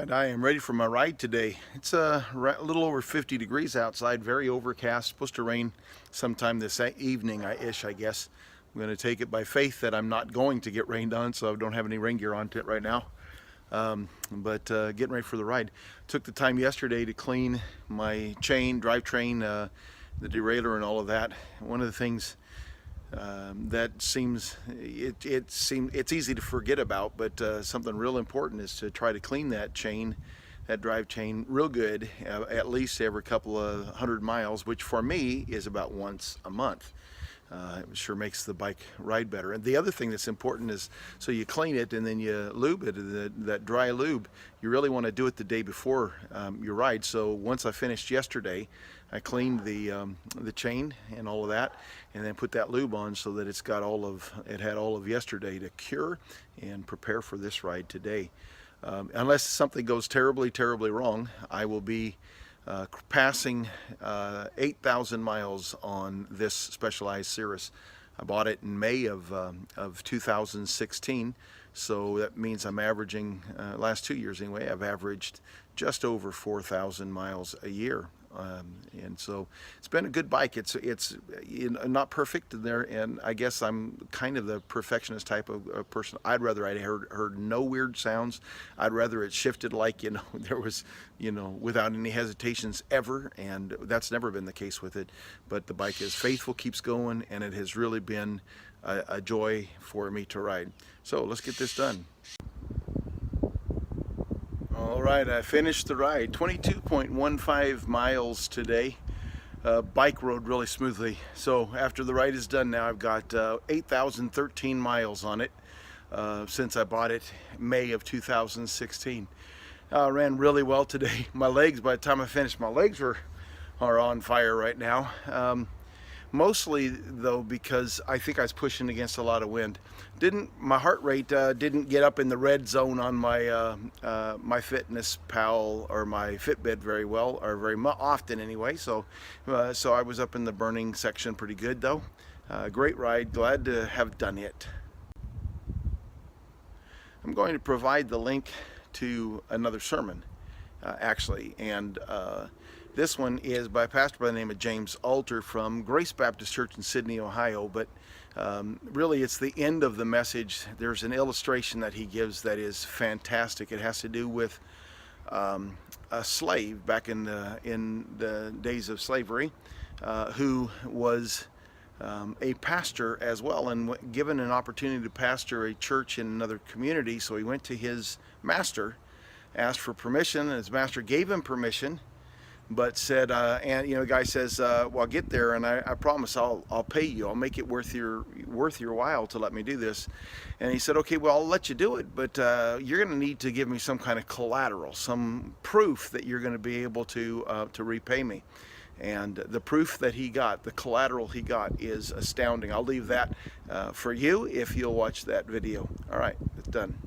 And I am ready for my ride today. It's a little over 50 degrees outside, very overcast, supposed to rain sometime this evening-ish, I guess. I'm going to take it by faith that I'm not going to get rained on, so I don't have any rain gear on right now. But getting ready for the ride. Took the time yesterday to clean my chain, drivetrain, the derailleur and all of that. One of the things that it's easy to forget about, but something real important is to try to clean that chain, that drive chain, real good, at least every couple of 100 miles, which for me is about once a month. It sure makes the bike ride better. And the other thing that's important is, so you clean it and then you lube it, that dry lube, you really want to do it the day before your ride. So once I finished yesterday, I cleaned the chain and all of that, and then put that lube on so that it had all of yesterday to cure and prepare for this ride today. Unless something goes terribly, terribly wrong, I will be passing 8,000 miles on this Specialized Sirrus. I bought it in May of 2016, so that means I'm averaging, last 2 years anyway, I've averaged just over 4,000 miles a year. And so it's been a good bike. It's not perfect in there, and I guess I'm kind of the perfectionist type of person. I'd rather I heard no weird sounds. I'd rather it shifted like, there was, without any hesitations ever, and that's never been the case with it. But the bike is faithful, keeps going, and it has really been a joy for me to ride. So let's get this done. All right, I finished the ride, 22.15 miles today. Bike rode really smoothly. So after the ride is done now, I've got 8,013 miles on it since I bought it May of 2016. Ran really well today. My legs, by the time I finished, my legs are on fire right now. Mostly though because I think I was pushing against a lot of wind. My heart rate didn't get up in the red zone on my my Fitness Pal or my Fitbit very well, or very often anyway. So I was up in the burning section pretty good though. Great ride, glad to have done it. I'm going to provide the link to another sermon actually, and this one is by a pastor by the name of James Alter from Grace Baptist Church in Sydney, Ohio. But really it's the end of the message. There's an illustration that he gives that is fantastic. It has to do with a slave back in the days of slavery who was a pastor as well, and given an opportunity to pastor a church in another community. So he went to his master, asked for permission, and his master gave him permission, but said, and the guy says, well, I'll get there, and I promise I'll pay you. I'll make it worth your while to let me do this. And he said, okay, well, I'll let you do it, but you're going to need to give me some kind of collateral, some proof that you're going to be able to repay me. And the proof that he got, the collateral he got, is astounding. I'll leave that for you if you'll watch that video. All right, it's done.